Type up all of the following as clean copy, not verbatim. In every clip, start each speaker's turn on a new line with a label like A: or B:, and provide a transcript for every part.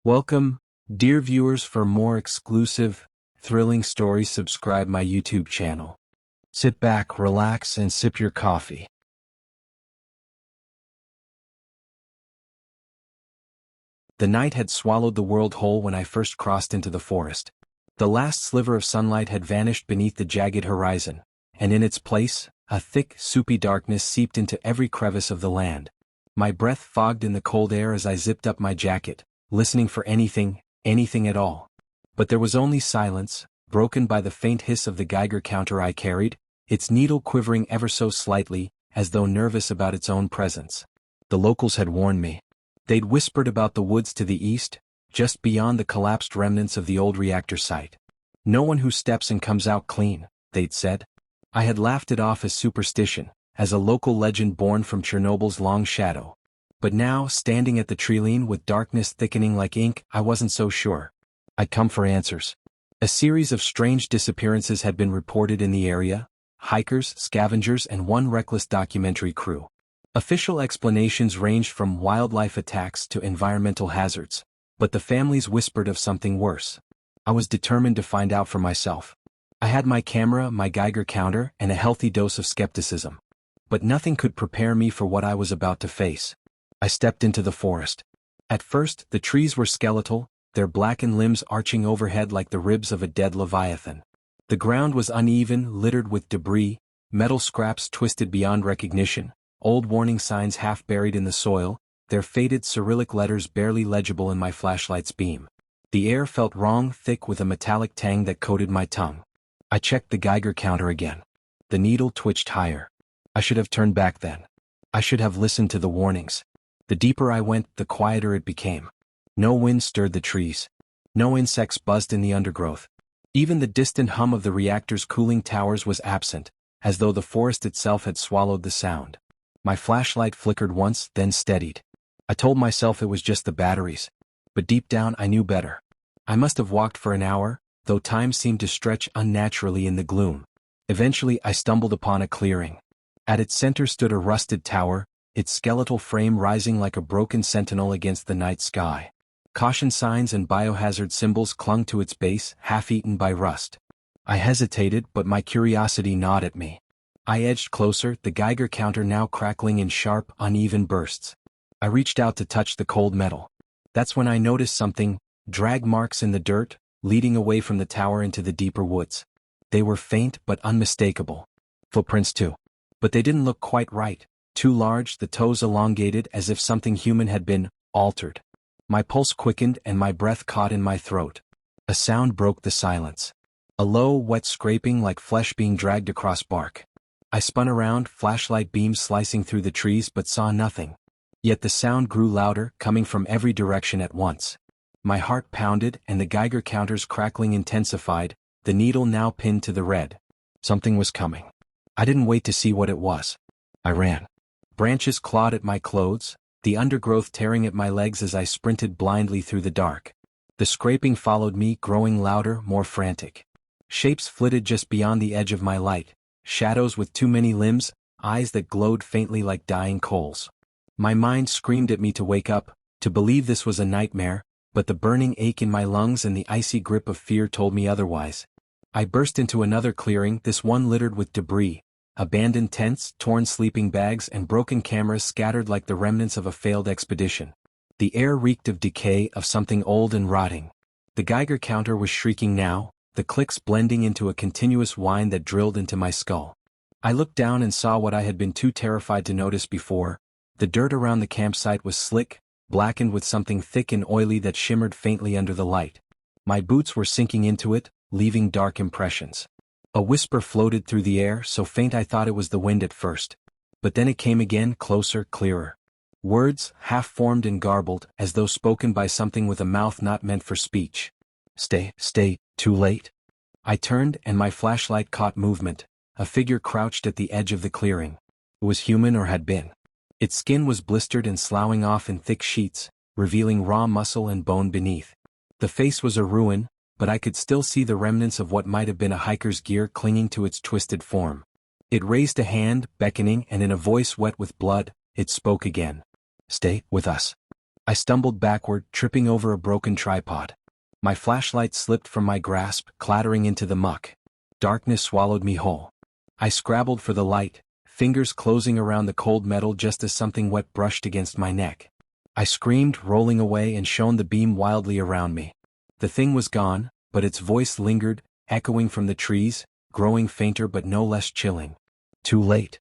A: Welcome, dear viewers. For more exclusive, thrilling stories, subscribe my YouTube channel. Sit back, relax, and sip your coffee. The night had swallowed the world whole when I first crossed into the forest. The last sliver of sunlight had vanished beneath the jagged horizon, and in its place, a thick, soupy darkness seeped into every crevice of the land. My breath fogged in the cold air as I zipped up my jacket, listening for anything at all. But there was only silence, broken by the faint hiss of the Geiger counter I carried, its needle quivering ever so slightly, as though nervous about its own presence. The locals had warned me. They'd whispered about the woods to the east, just beyond the collapsed remnants of the old reactor site. No one who steps and comes out clean, they'd said. I had laughed it off as superstition, as a local legend born from Chernobyl's long shadow. But now, standing at the treeline with darkness thickening like ink, I wasn't so sure. I'd come for answers. A series of strange disappearances had been reported in the area: hikers, scavengers, and one reckless documentary crew. Official explanations ranged from wildlife attacks to environmental hazards, but the families whispered of something worse. I was determined to find out for myself. I had my camera, my Geiger counter, and a healthy dose of skepticism. But nothing could prepare me for what I was about to face. I stepped into the forest. At first, the trees were skeletal, their blackened limbs arching overhead like the ribs of a dead leviathan. The ground was uneven, littered with debris, metal scraps twisted beyond recognition, old warning signs half buried in the soil, their faded Cyrillic letters barely legible in my flashlight's beam. The air felt wrong, thick with a metallic tang that coated my tongue. I checked the Geiger counter again. The needle twitched higher. I should have turned back then. I should have listened to the warnings. The deeper I went, the quieter it became. No wind stirred the trees. No insects buzzed in the undergrowth. Even the distant hum of the reactor's cooling towers was absent, as though the forest itself had swallowed the sound. My flashlight flickered once, then steadied. I told myself it was just the batteries. But deep down I knew better. I must have walked for an hour, though time seemed to stretch unnaturally in the gloom. Eventually I stumbled upon a clearing. At its center stood a rusted tower, its skeletal frame rising like a broken sentinel against the night sky. Caution signs and biohazard symbols clung to its base, half-eaten by rust. I hesitated, but my curiosity gnawed at me. I edged closer, the Geiger counter now crackling in sharp, uneven bursts. I reached out to touch the cold metal. That's when I noticed something: drag marks in the dirt, leading away from the tower into the deeper woods. They were faint but unmistakable. Footprints too. But they didn't look quite right. Too large, the toes elongated as if something human had been altered. My pulse quickened and my breath caught in my throat. A sound broke the silence. A low, wet scraping like flesh being dragged across bark. I spun around, flashlight beams slicing through the trees, but saw nothing. Yet the sound grew louder, coming from every direction at once. My heart pounded and the Geiger counter's crackling intensified, the needle now pinned to the red. Something was coming. I didn't wait to see what it was. I ran. Branches clawed at my clothes, the undergrowth tearing at my legs as I sprinted blindly through the dark. The scraping followed me, growing louder, more frantic. Shapes flitted just beyond the edge of my light, shadows with too many limbs, eyes that glowed faintly like dying coals. My mind screamed at me to wake up, to believe this was a nightmare, but the burning ache in my lungs and the icy grip of fear told me otherwise. I burst into another clearing, this one littered with debris. Abandoned tents, torn sleeping bags, and broken cameras scattered like the remnants of a failed expedition. The air reeked of decay, of something old and rotting. The Geiger counter was shrieking now, the clicks blending into a continuous whine that drilled into my skull. I looked down and saw what I had been too terrified to notice before. The dirt around the campsite was slick, blackened with something thick and oily that shimmered faintly under the light. My boots were sinking into it, leaving dark impressions. A whisper floated through the air, so faint I thought it was the wind at first. But then it came again, closer, clearer. Words, half-formed and garbled, as though spoken by something with a mouth not meant for speech. Stay, too late. I turned, and my flashlight caught movement. A figure crouched at the edge of the clearing. It was human, or had been. Its skin was blistered and sloughing off in thick sheets, revealing raw muscle and bone beneath. The face was a ruin, but I could still see the remnants of what might have been a hiker's gear clinging to its twisted form. It raised a hand, beckoning, and in a voice wet with blood, it spoke again. Stay with us. I stumbled backward, tripping over a broken tripod. My flashlight slipped from my grasp, clattering into the muck. Darkness swallowed me whole. I scrabbled for the light, fingers closing around the cold metal just as something wet brushed against my neck. I screamed, rolling away, and shone the beam wildly around me. The thing was gone, but its voice lingered, echoing from the trees, growing fainter but no less chilling. Too late.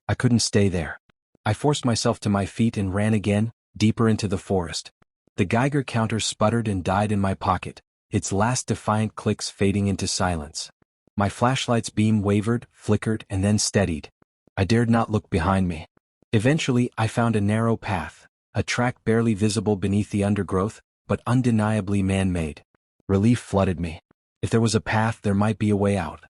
A: I couldn't stay there. I forced myself to my feet and ran again, deeper into the forest. The Geiger counter sputtered and died in my pocket, its last defiant clicks fading into silence. My flashlight's beam wavered, flickered, and then steadied. I dared not look behind me. Eventually, I found a narrow path, a track barely visible beneath the undergrowth, but undeniably man-made. Relief flooded me. If there was a path, there might be a way out.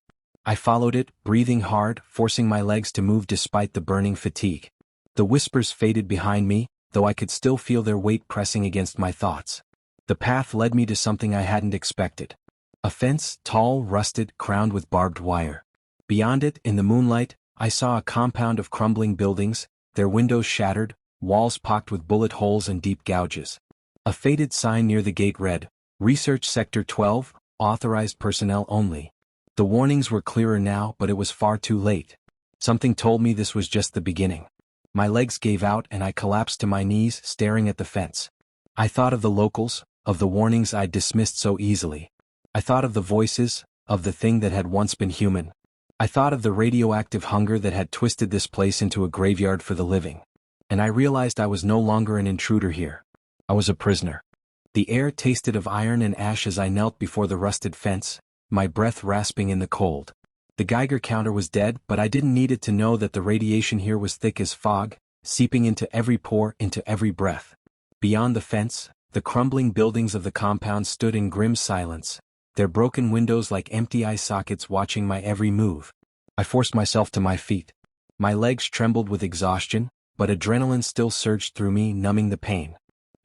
A: I followed it, breathing hard, forcing my legs to move despite the burning fatigue. The whispers faded behind me, though I could still feel their weight pressing against my thoughts. The path led me to something I hadn't expected. A fence, tall, rusted, crowned with barbed wire. Beyond it, in the moonlight, I saw a compound of crumbling buildings, their windows shattered, walls pocked with bullet holes and deep gouges. A faded sign near the gate read, "Research Sector 12, authorized personnel only." The warnings were clearer now, but it was far too late. Something told me this was just the beginning. My legs gave out and I collapsed to my knees, staring at the fence. I thought of the locals, of the warnings I'd dismissed so easily. I thought of the voices, of the thing that had once been human. I thought of the radioactive hunger that had twisted this place into a graveyard for the living. And I realized I was no longer an intruder here. I was a prisoner. The air tasted of iron and ash as I knelt before the rusted fence, my breath rasping in the cold. The Geiger counter was dead, but I didn't need it to know that the radiation here was thick as fog, seeping into every pore, into every breath. Beyond the fence, the crumbling buildings of the compound stood in grim silence, their broken windows like empty eye sockets watching my every move. I forced myself to my feet. My legs trembled with exhaustion, but adrenaline still surged through me, numbing the pain.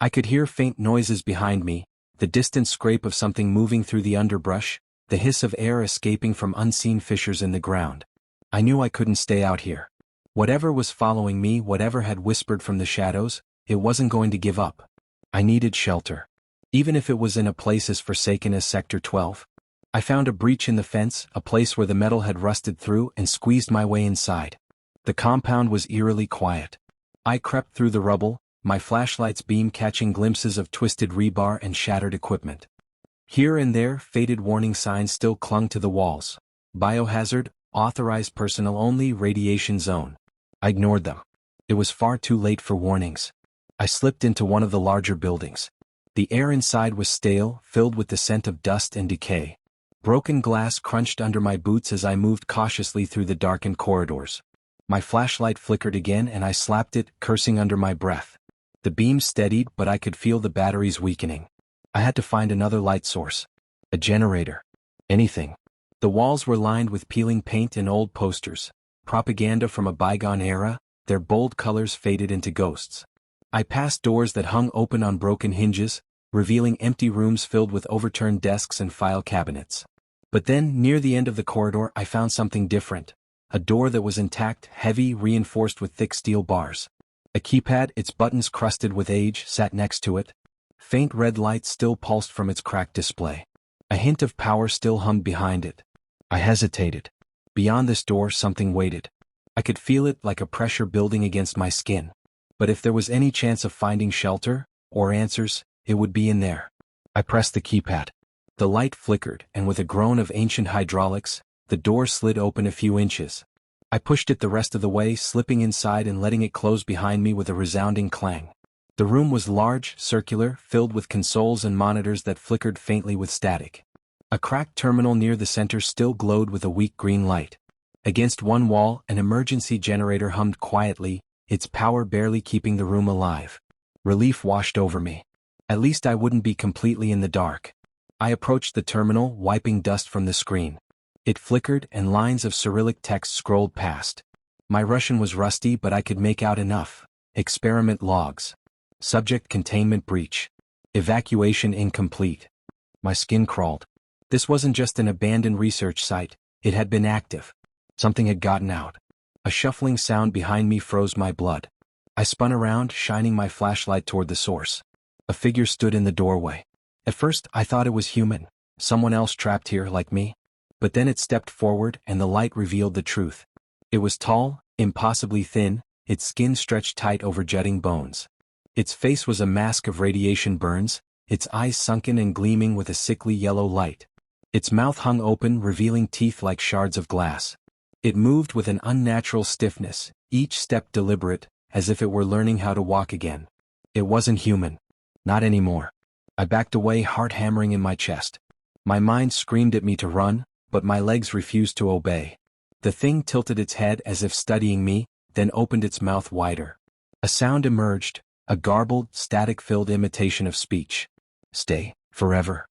A: I could hear faint noises behind me, the distant scrape of something moving through the underbrush, the hiss of air escaping from unseen fissures in the ground. I knew I couldn't stay out here. Whatever was following me, whatever had whispered from the shadows, it wasn't going to give up. I needed shelter. Even if it was in a place as forsaken as Sector 12. I found a breach in the fence, a place where the metal had rusted through, and squeezed my way inside. The compound was eerily quiet. I crept through the rubble, my flashlight's beam catching glimpses of twisted rebar and shattered equipment. Here and there, faded warning signs still clung to the walls. Biohazard, authorized personnel only, radiation zone. I ignored them. It was far too late for warnings. I slipped into one of the larger buildings. The air inside was stale, filled with the scent of dust and decay. Broken glass crunched under my boots as I moved cautiously through the darkened corridors. My flashlight flickered again and I slapped it, cursing under my breath. The beam steadied, but I could feel the batteries weakening. I had to find another light source. A generator. Anything. The walls were lined with peeling paint and old posters. Propaganda from a bygone era, their bold colors faded into ghosts. I passed doors that hung open on broken hinges, revealing empty rooms filled with overturned desks and file cabinets. But then, near the end of the corridor, I found something different. A door that was intact, heavy, reinforced with thick steel bars. A keypad, its buttons crusted with age, sat next to it. Faint red light still pulsed from its cracked display. A hint of power still hummed behind it. I hesitated. Beyond this door, something waited. I could feel it like a pressure building against my skin. But if there was any chance of finding shelter, or answers, it would be in there. I pressed the keypad. The light flickered, and with a groan of ancient hydraulics, the door slid open a few inches. I pushed it the rest of the way, slipping inside and letting it close behind me with a resounding clang. The room was large, circular, filled with consoles and monitors that flickered faintly with static. A cracked terminal near the center still glowed with a weak green light. Against one wall, an emergency generator hummed quietly, its power barely keeping the room alive. Relief washed over me. At least I wouldn't be completely in the dark. I approached the terminal, wiping dust from the screen. It flickered and lines of Cyrillic text scrolled past. My Russian was rusty, but I could make out enough. Experiment logs. Subject containment breach. Evacuation incomplete. My skin crawled. This wasn't just an abandoned research site, it had been active. Something had gotten out. A shuffling sound behind me froze my blood. I spun around, shining my flashlight toward the source. A figure stood in the doorway. At first, I thought it was human, someone else trapped here like me. But then it stepped forward and the light revealed the truth. It was tall, impossibly thin, its skin stretched tight over jutting bones. Its face was a mask of radiation burns, its eyes sunken and gleaming with a sickly yellow light. Its mouth hung open, revealing teeth like shards of glass. It moved with an unnatural stiffness, each step deliberate, as if it were learning how to walk again. It wasn't human. Not anymore. I backed away, heart hammering in my chest. My mind screamed at me to run, but my legs refused to obey. The thing tilted its head as if studying me, then opened its mouth wider. A sound emerged, a garbled, static-filled imitation of speech. Stay, forever.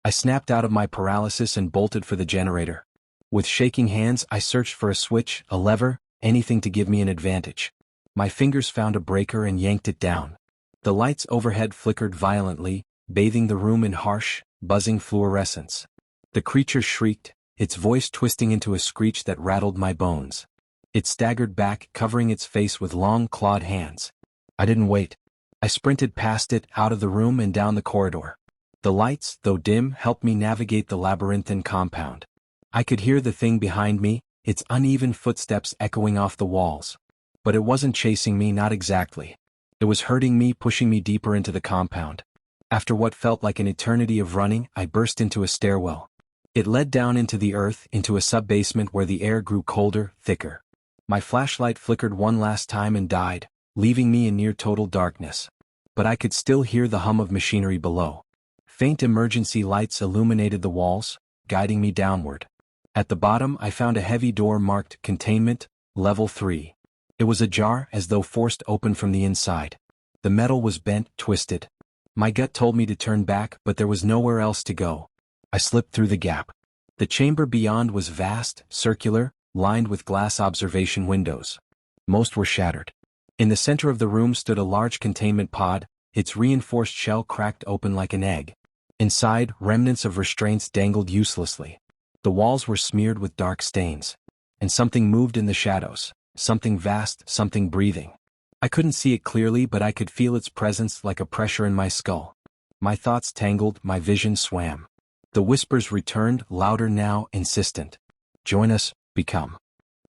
A: I snapped out of my paralysis and bolted for the generator. With shaking hands, I searched for a switch, a lever, anything to give me an advantage. My fingers found a breaker and yanked it down. The lights overhead flickered violently, bathing the room in harsh, buzzing fluorescence. The creature shrieked, its voice twisting into a screech that rattled my bones. It staggered back, covering its face with long, clawed hands. I didn't wait. I sprinted past it, out of the room and down the corridor. The lights, though dim, helped me navigate the labyrinthine compound. I could hear the thing behind me, its uneven footsteps echoing off the walls. But it wasn't chasing me, not exactly. It was hurting me, pushing me deeper into the compound. After what felt like an eternity of running, I burst into a stairwell. It led down into the earth, into a sub-basement where the air grew colder, thicker. My flashlight flickered one last time and died, leaving me in near total darkness. But I could still hear the hum of machinery below. Faint emergency lights illuminated the walls, guiding me downward. At the bottom, I found a heavy door marked Containment, Level 3. It was ajar, as though forced open from the inside. The metal was bent, twisted. My gut told me to turn back, but there was nowhere else to go. I slipped through the gap. The chamber beyond was vast, circular, lined with glass observation windows. Most were shattered. In the center of the room stood a large containment pod, its reinforced shell cracked open like an egg. Inside, remnants of restraints dangled uselessly. The walls were smeared with dark stains. And something moved in the shadows. Something vast, something breathing. I couldn't see it clearly, but I could feel its presence like a pressure in my skull. My thoughts tangled, my vision swam. The whispers returned, louder now, insistent. Join us, become.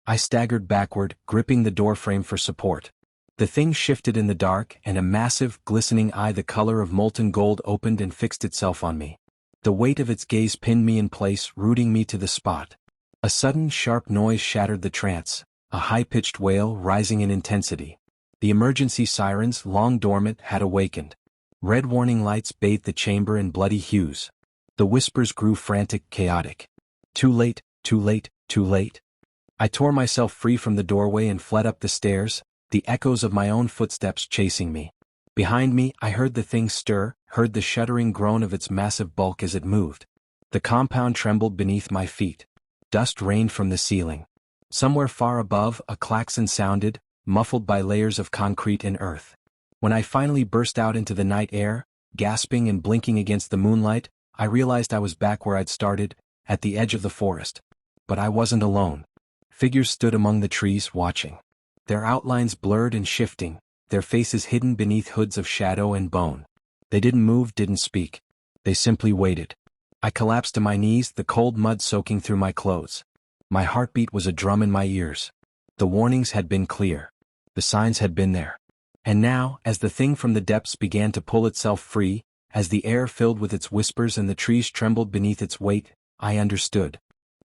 A: I staggered backward, gripping the doorframe for support. The thing shifted in the dark, and a massive, glistening eye the color of molten gold opened and fixed itself on me. The weight of its gaze pinned me in place, rooting me to the spot. A sudden, sharp noise shattered the trance. A high-pitched wail rising in intensity. The emergency sirens, long dormant, had awakened. Red warning lights bathed the chamber in bloody hues. The whispers grew frantic, chaotic. Too late, too late, too late. I tore myself free from the doorway and fled up the stairs, the echoes of my own footsteps chasing me. Behind me, I heard the thing stir, heard the shuddering groan of its massive bulk as it moved. The compound trembled beneath my feet. Dust rained from the ceiling. Somewhere far above, a klaxon sounded, muffled by layers of concrete and earth. When I finally burst out into the night air, gasping and blinking against the moonlight, I realized I was back where I'd started, at the edge of the forest. But I wasn't alone. Figures stood among the trees, watching. Their outlines blurred and shifting, their faces hidden beneath hoods of shadow and bone. They didn't move, didn't speak. They simply waited. I collapsed to my knees, the cold mud soaking through my clothes. My heartbeat was a drum in my ears. The warnings had been clear. The signs had been there. And now, as the thing from the depths began to pull itself free, as the air filled with its whispers and the trees trembled beneath its weight, I understood.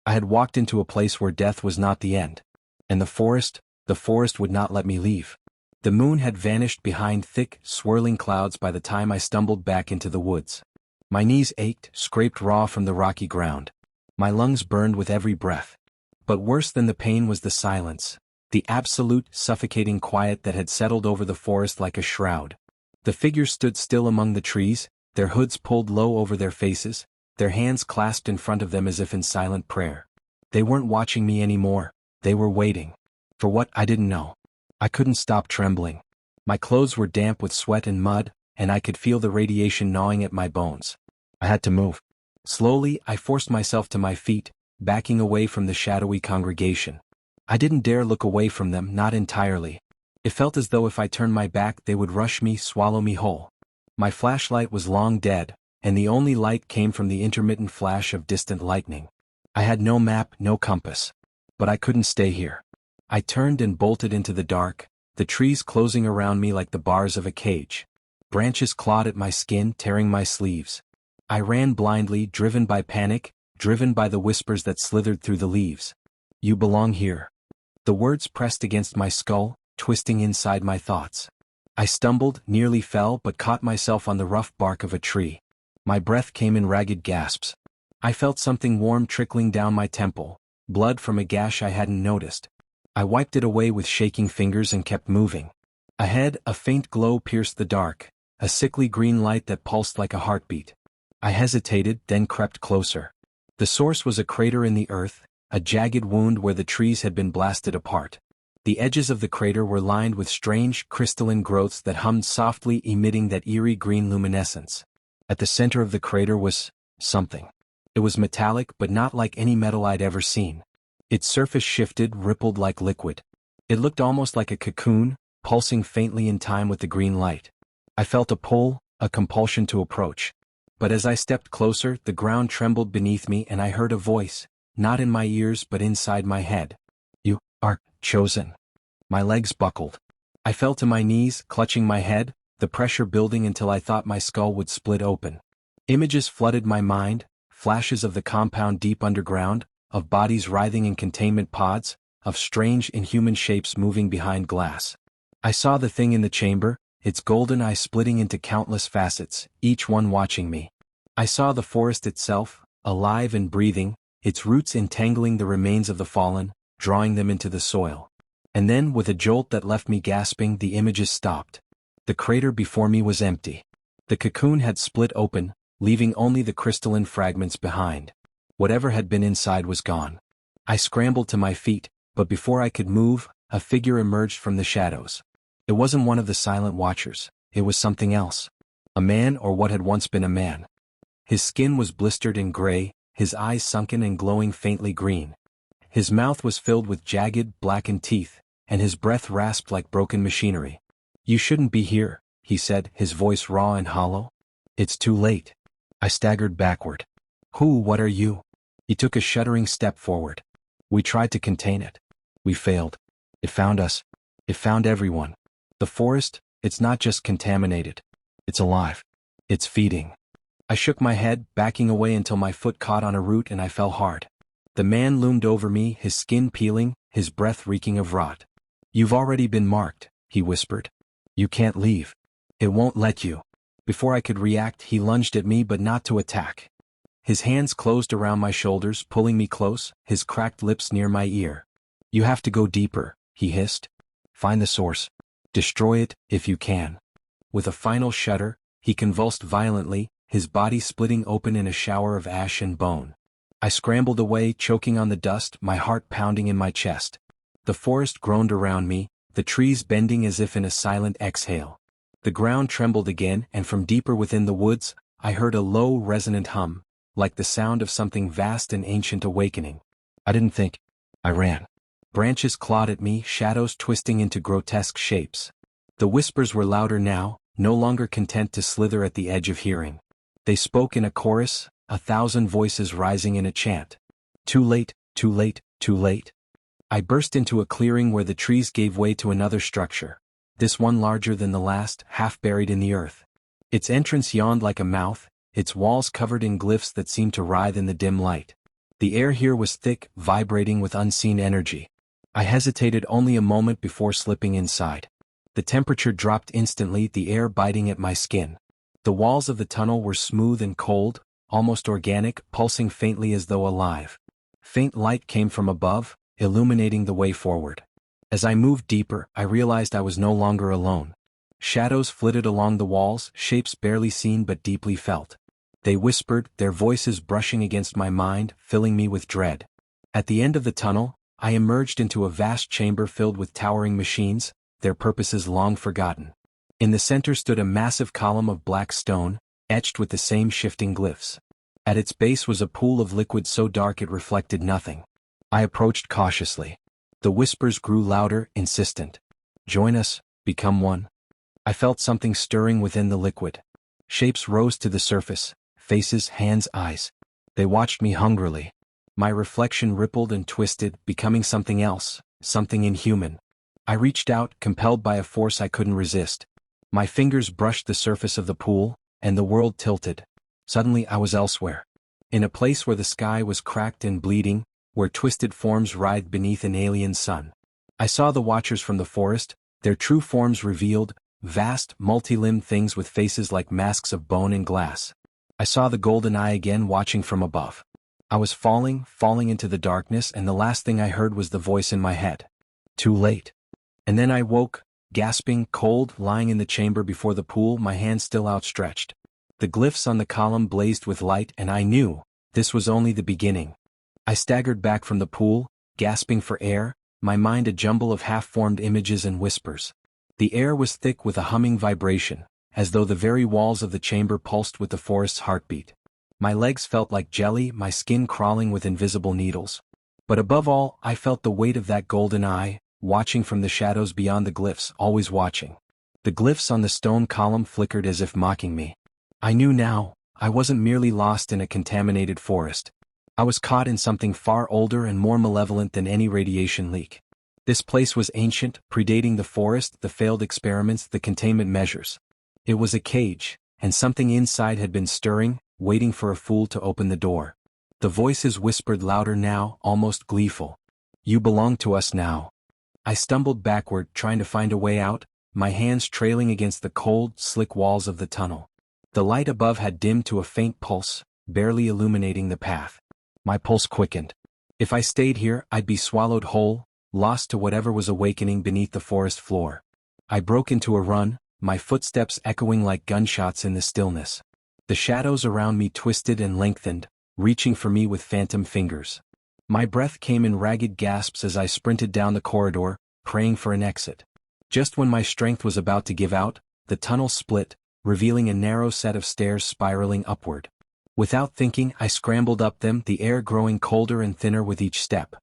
A: I had walked into a place where death was not the end. And the forest would not let me leave. The moon had vanished behind thick, swirling clouds by the time I stumbled back into the woods. My knees ached, scraped raw from the rocky ground. My lungs burned with every breath. But worse than the pain was the silence, the absolute, suffocating quiet that had settled over the forest like a shroud. The figures stood still among the trees, their hoods pulled low over their faces, their hands clasped in front of them as if in silent prayer. They weren't watching me anymore, they were waiting. For what, I didn't know. I couldn't stop trembling. My clothes were damp with sweat and mud, and I could feel the radiation gnawing at my bones. I had to move. Slowly, I forced myself to my feet, backing away from the shadowy congregation. I didn't dare look away from them, not entirely. It felt as though if I turned my back they would rush me, swallow me whole. My flashlight was long dead, and the only light came from the intermittent flash of distant lightning. I had no map, no compass. But I couldn't stay here. I turned and bolted into the dark, the trees closing around me like the bars of a cage. Branches clawed at my skin, tearing my sleeves. I ran blindly, driven by panic, driven by the whispers that slithered through the leaves. You belong here. The words pressed against my skull, twisting inside my thoughts. I stumbled, nearly fell, but caught myself on the rough bark of a tree. My breath came in ragged gasps. I felt something warm trickling down my temple, blood from a gash I hadn't noticed. I wiped it away with shaking fingers and kept moving. Ahead, a faint glow pierced the dark, a sickly green light that pulsed like a heartbeat. I hesitated, then crept closer. The source was a crater in the earth, a jagged wound where the trees had been blasted apart. The edges of the crater were lined with strange, crystalline growths that hummed softly, emitting that eerie green luminescence. At the center of the crater was something. It was metallic, but not like any metal I'd ever seen. Its surface shifted, rippled like liquid. It looked almost like a cocoon, pulsing faintly in time with the green light. I felt a pull, a compulsion to approach. But as I stepped closer, the ground trembled beneath me and I heard a voice, not in my ears but inside my head. You are chosen. My legs buckled. I fell to my knees, clutching my head, the pressure building until I thought my skull would split open. Images flooded my mind, flashes of the compound deep underground, of bodies writhing in containment pods, of strange inhuman shapes moving behind glass. I saw the thing in the chamber, its golden eye splitting into countless facets, each one watching me. I saw the forest itself, alive and breathing, its roots entangling the remains of the fallen, drawing them into the soil. And then, with a jolt that left me gasping, the images stopped. The crater before me was empty. The cocoon had split open, leaving only the crystalline fragments behind. Whatever had been inside was gone. I scrambled to my feet, but before I could move, a figure emerged from the shadows. It wasn't one of the silent watchers, it was something else. A man, or what had once been a man. His skin was blistered and gray, his eyes sunken and glowing faintly green. His mouth was filled with jagged, blackened teeth, and his breath rasped like broken machinery. You shouldn't be here, he said, his voice raw and hollow. It's too late. I staggered backward. What are you? He took a shuddering step forward. We tried to contain it. We failed. It found us. It found everyone. The forest, it's not just contaminated. It's alive. It's feeding. I shook my head, backing away until my foot caught on a root and I fell hard. The man loomed over me, his skin peeling, his breath reeking of rot. You've already been marked, he whispered. You can't leave. It won't let you. Before I could react, he lunged at me but not to attack. His hands closed around my shoulders, pulling me close, his cracked lips near my ear. You have to go deeper, he hissed. Find the source. Destroy it, if you can. With a final shudder, he convulsed violently, his body splitting open in a shower of ash and bone. I scrambled away, choking on the dust, my heart pounding in my chest. The forest groaned around me, the trees bending as if in a silent exhale. The ground trembled again, and from deeper within the woods, I heard a low, resonant hum, like the sound of something vast and ancient awakening. I didn't think. I ran. Branches clawed at me, shadows twisting into grotesque shapes. The whispers were louder now, no longer content to slither at the edge of hearing. They spoke in a chorus, 1,000 voices rising in a chant. Too late, too late, too late. I burst into a clearing where the trees gave way to another structure. This one larger than the last, half buried in the earth. Its entrance yawned like a mouth, its walls covered in glyphs that seemed to writhe in the dim light. The air here was thick, vibrating with unseen energy. I hesitated only a moment before slipping inside. The temperature dropped instantly, the air biting at my skin. The walls of the tunnel were smooth and cold, almost organic, pulsing faintly as though alive. Faint light came from above, illuminating the way forward. As I moved deeper, I realized I was no longer alone. Shadows flitted along the walls, shapes barely seen but deeply felt. They whispered, their voices brushing against my mind, filling me with dread. At the end of the tunnel, I emerged into a vast chamber filled with towering machines, their purposes long forgotten. In the center stood a massive column of black stone, etched with the same shifting glyphs. At its base was a pool of liquid so dark it reflected nothing. I approached cautiously. The whispers grew louder, insistent. Join us, become one. I felt something stirring within the liquid. Shapes rose to the surface, faces, hands, eyes. They watched me hungrily. My reflection rippled and twisted, becoming something else, something inhuman. I reached out, compelled by a force I couldn't resist. My fingers brushed the surface of the pool, and the world tilted. Suddenly I was elsewhere. In a place where the sky was cracked and bleeding, where twisted forms writhed beneath an alien sun. I saw the watchers from the forest, their true forms revealed, vast, multi-limbed things with faces like masks of bone and glass. I saw the golden eye again watching from above. I was falling into the darkness, and the last thing I heard was the voice in my head. Too late. And then I woke, gasping, cold, lying in the chamber before the pool, my hands still outstretched. The glyphs on the column blazed with light, and I knew this was only the beginning. I staggered back from the pool, gasping for air, my mind a jumble of half-formed images and whispers. The air was thick with a humming vibration, as though the very walls of the chamber pulsed with the forest's heartbeat. My legs felt like jelly, my skin crawling with invisible needles. But above all, I felt the weight of that golden eye, watching from the shadows beyond the glyphs, always watching. The glyphs on the stone column flickered as if mocking me. I knew now, I wasn't merely lost in a contaminated forest. I was caught in something far older and more malevolent than any radiation leak. This place was ancient, predating the forest, the failed experiments, the containment measures. It was a cage, and something inside had been stirring, waiting for a fool to open the door. The voices whispered louder now, almost gleeful. You belong to us now. I stumbled backward, trying to find a way out, my hands trailing against the cold, slick walls of the tunnel. The light above had dimmed to a faint pulse, barely illuminating the path. My pulse quickened. If I stayed here, I'd be swallowed whole, lost to whatever was awakening beneath the forest floor. I broke into a run, my footsteps echoing like gunshots in the stillness. The shadows around me twisted and lengthened, reaching for me with phantom fingers. My breath came in ragged gasps as I sprinted down the corridor, praying for an exit. Just when my strength was about to give out, the tunnel split, revealing a narrow set of stairs spiraling upward. Without thinking, I scrambled up them, the air growing colder and thinner with each step.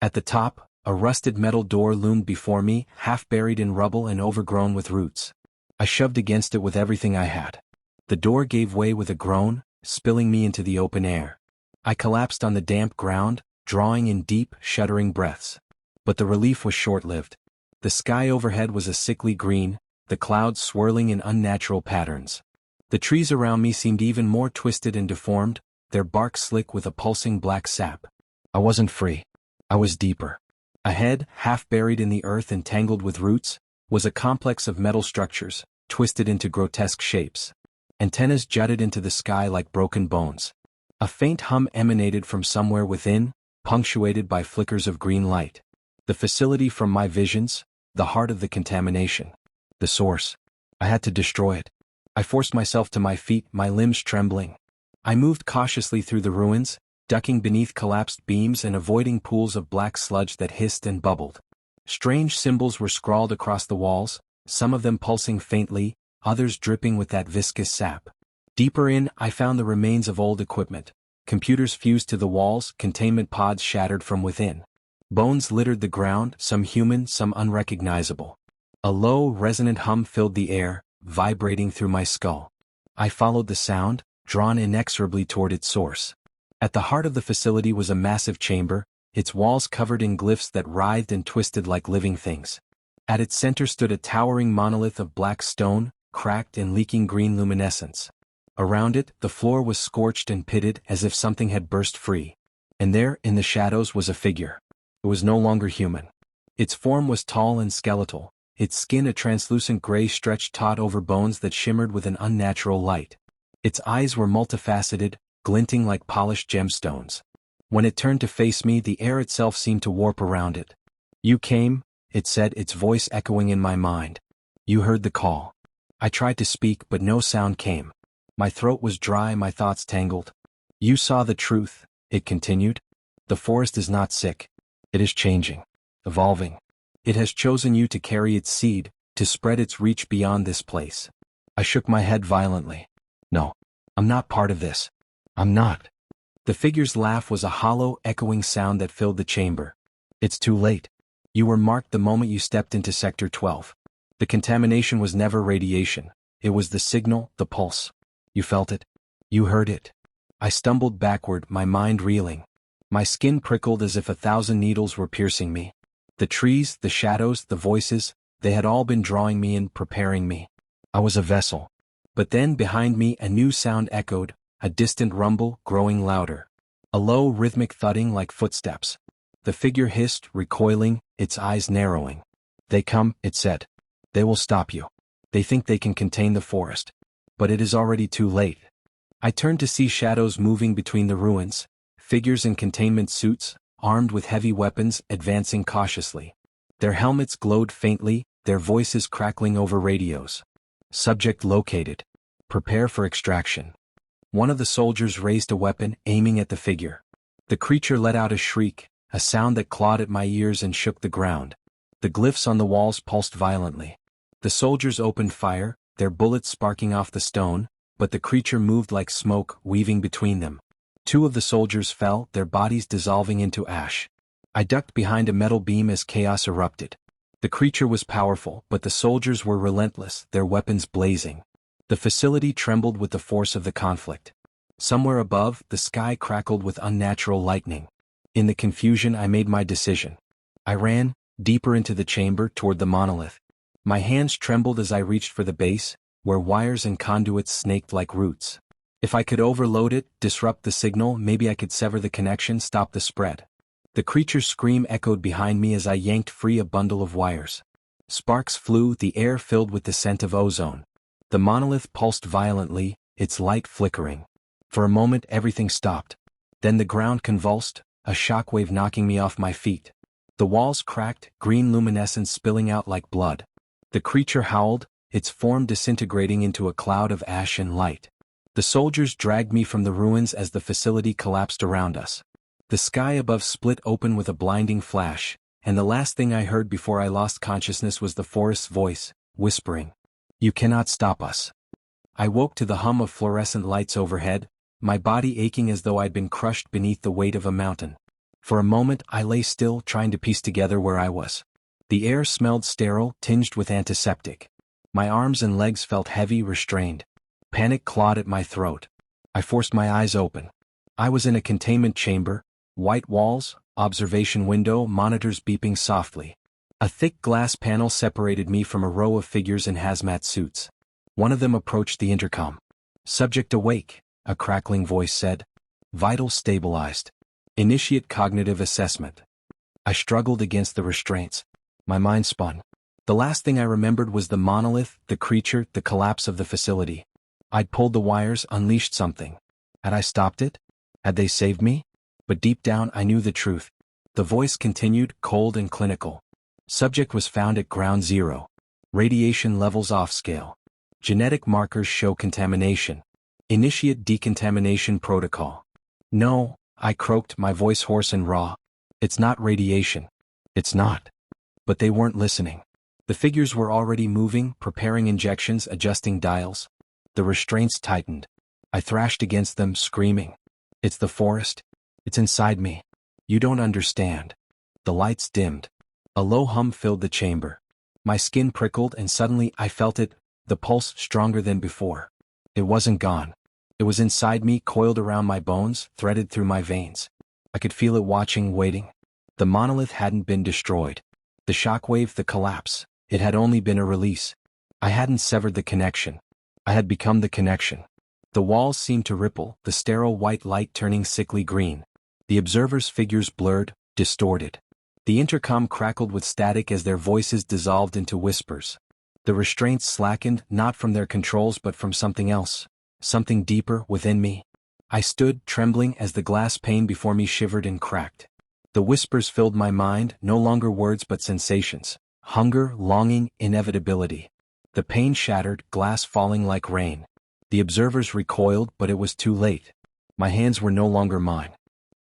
A: At the top, a rusted metal door loomed before me, half buried in rubble and overgrown with roots. I shoved against it with everything I had. The door gave way with a groan, spilling me into the open air. I collapsed on the damp ground, drawing in deep, shuddering breaths. But the relief was short-lived. The sky overhead was a sickly green, the clouds swirling in unnatural patterns. The trees around me seemed even more twisted and deformed, their bark slick with a pulsing black sap. I wasn't free. I was deeper. Ahead, half buried in the earth and tangled with roots, was a complex of metal structures, twisted into grotesque shapes. Antennas jutted into the sky like broken bones. A faint hum emanated from somewhere within, punctuated by flickers of green light. The facility from my visions, the heart of the contamination. The source. I had to destroy it. I forced myself to my feet, my limbs trembling. I moved cautiously through the ruins, ducking beneath collapsed beams and avoiding pools of black sludge that hissed and bubbled. Strange symbols were scrawled across the walls, some of them pulsing faintly, others dripping with that viscous sap. Deeper in, I found the remains of old equipment. Computers fused to the walls, containment pods shattered from within. Bones littered the ground, some human, some unrecognizable. A low, resonant hum filled the air, vibrating through my skull. I followed the sound, drawn inexorably toward its source. At the heart of the facility was a massive chamber, its walls covered in glyphs that writhed and twisted like living things. At its center stood a towering monolith of black stone, cracked and leaking green luminescence. Around it, the floor was scorched and pitted as if something had burst free. And there, in the shadows, was a figure. It was no longer human. Its form was tall and skeletal, its skin a translucent gray stretched taut over bones that shimmered with an unnatural light. Its eyes were multifaceted, glinting like polished gemstones. When it turned to face me, the air itself seemed to warp around it. "You came," it said, its voice echoing in my mind. "You heard the call." I tried to speak, but no sound came. My throat was dry, my thoughts tangled. "You saw the truth," it continued. "The forest is not sick. It is changing, evolving. It has chosen you to carry its seed, to spread its reach beyond this place." I shook my head violently. "No, I'm not part of this. I'm not." The figure's laugh was a hollow, echoing sound that filled the chamber. "It's too late. You were marked the moment you stepped into Sector 12. The contamination was never radiation. It was the signal, the pulse. You felt it? You heard it? I stumbled backward, my mind reeling. My skin prickled as if 1,000 needles were piercing me. The trees, the shadows, the voices, they had all been drawing me in, preparing me. I was a vessel. But then behind me a new sound echoed, a distant rumble, growing louder. A low rhythmic thudding like footsteps. The figure hissed, recoiling, its eyes narrowing. They come, it said. They will stop you. They think they can contain the forest. But it is already too late. I turned to see shadows moving between the ruins, figures in containment suits, armed with heavy weapons, advancing cautiously. Their helmets glowed faintly, their voices crackling over radios. Subject located. Prepare for extraction. One of the soldiers raised a weapon, aiming at the figure. The creature let out a shriek, a sound that clawed at my ears and shook the ground. The glyphs on the walls pulsed violently. The soldiers opened fire, their bullets sparking off the stone, but the creature moved like smoke, weaving between them. 2 of the soldiers fell, their bodies dissolving into ash. I ducked behind a metal beam as chaos erupted. The creature was powerful, but the soldiers were relentless, their weapons blazing. The facility trembled with the force of the conflict. Somewhere above, the sky crackled with unnatural lightning. In the confusion, I made my decision. I ran, deeper into the chamber, toward the monolith. My hands trembled as I reached for the base, where wires and conduits snaked like roots. If I could overload it, disrupt the signal, maybe I could sever the connection, stop the spread. The creature's scream echoed behind me as I yanked free a bundle of wires. Sparks flew, the air filled with the scent of ozone. The monolith pulsed violently, its light flickering. For a moment everything stopped. Then the ground convulsed, a shockwave knocking me off my feet. The walls cracked, green luminescence spilling out like blood. The creature howled, its form disintegrating into a cloud of ash and light. The soldiers dragged me from the ruins as the facility collapsed around us. The sky above split open with a blinding flash, and the last thing I heard before I lost consciousness was the forest's voice, whispering, "You cannot stop us." I woke to the hum of fluorescent lights overhead, my body aching as though I'd been crushed beneath the weight of a mountain. For a moment I lay still, trying to piece together where I was. The air smelled sterile, tinged with antiseptic. My arms and legs felt heavy, restrained. Panic clawed at my throat. I forced my eyes open. I was in a containment chamber, white walls, observation window, monitors beeping softly. A thick glass panel separated me from a row of figures in hazmat suits. One of them approached the intercom. "Subject awake," a crackling voice said. "Vitals stabilized. Initiate cognitive assessment." I struggled against the restraints. My mind spun. The last thing I remembered was the monolith, the creature, the collapse of the facility. I'd pulled the wires, unleashed something. Had I stopped it? Had they saved me? But deep down I knew the truth. The voice continued, cold and clinical. Subject was found at ground zero. Radiation levels off scale. Genetic markers show contamination. Initiate decontamination protocol. "No," I croaked, my voice hoarse and raw. "It's not radiation. It's not." But they weren't listening. The figures were already moving, preparing injections, adjusting dials. The restraints tightened. I thrashed against them, screaming. "It's the forest. It's inside me. You don't understand." The lights dimmed. A low hum filled the chamber. My skin prickled and suddenly I felt it, the pulse stronger than before. It wasn't gone. It was inside me, coiled around my bones, threaded through my veins. I could feel it watching, waiting. The monolith hadn't been destroyed. The shockwave, the collapse, it had only been a release. I hadn't severed the connection. I had become the connection. The walls seemed to ripple, the sterile white light turning sickly green. The observers' figures blurred, distorted. The intercom crackled with static as their voices dissolved into whispers. The restraints slackened, not from their controls but from something else, something deeper within me. I stood, trembling as the glass pane before me shivered and cracked. The whispers filled my mind, no longer words but sensations. Hunger, longing, inevitability. The pane shattered, glass falling like rain. The observers recoiled, but it was too late. My hands were no longer mine.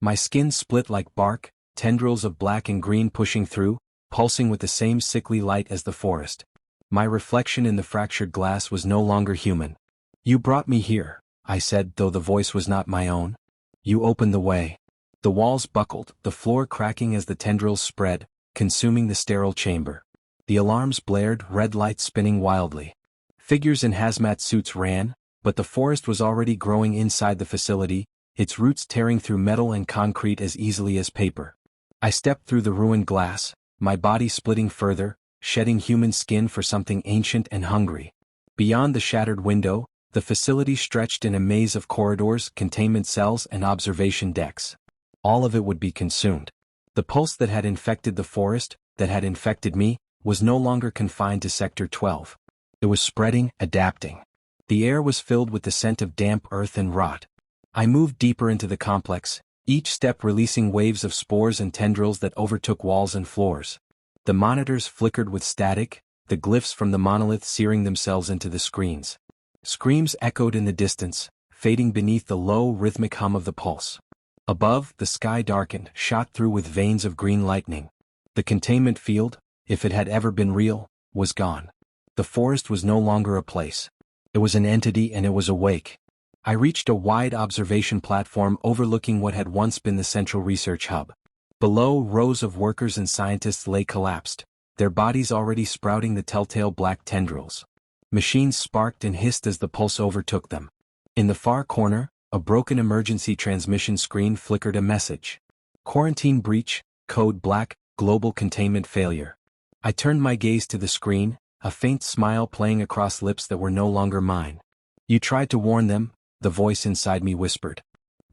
A: My skin split like bark, tendrils of black and green pushing through, pulsing with the same sickly light as the forest. My reflection in the fractured glass was no longer human. "You brought me here," I said, though the voice was not my own. "You opened the way." The walls buckled, the floor cracking as the tendrils spread, consuming the sterile chamber. The alarms blared, red lights spinning wildly. Figures in hazmat suits ran, But the forest was already growing inside the facility, its roots tearing through metal and concrete as easily as paper. I stepped through the ruined glass, my body splitting further, shedding human skin for something ancient and hungry. Beyond the shattered window, the facility stretched in a maze of corridors, containment cells, and observation decks. All of it would be consumed. The pulse that had infected the forest, that had infected me, was no longer confined to Sector 12. It was spreading, adapting. The air was filled with the scent of damp earth and rot. I moved deeper into the complex, each step releasing waves of spores and tendrils that overtook walls and floors. The monitors flickered with static, the glyphs from the monolith searing themselves into the screens. Screams echoed in the distance, fading beneath the low, rhythmic hum of the pulse. Above, the sky darkened, shot through with veins of green lightning. The containment field, if it had ever been real, was gone. The forest was no longer a place. It was an entity, and it was awake. I reached a wide observation platform overlooking what had once been the central research hub. Below, rows of workers and scientists lay collapsed, their bodies already sprouting the telltale black tendrils. Machines sparked and hissed as the pulse overtook them. In the far corner, a broken emergency transmission screen flickered a message. Quarantine breach, code black, global containment failure. I turned my gaze to the screen, a faint smile playing across lips that were no longer mine. You tried to warn them, the voice inside me whispered.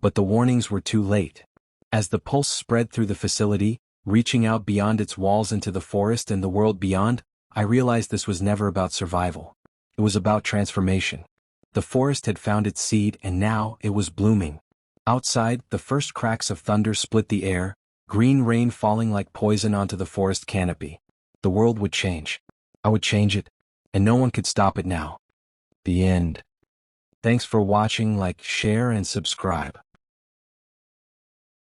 A: But the warnings were too late. As the pulse spread through the facility, reaching out beyond its walls into the forest and the world beyond, I realized this was never about survival. It was about transformation. The forest had found its seed and now it was blooming. Outside, the first cracks of thunder split the air, green rain falling like poison onto the forest canopy. The world would change. I would change it, and no one could stop it now. The end. Thanks for watching. Like, share, and subscribe.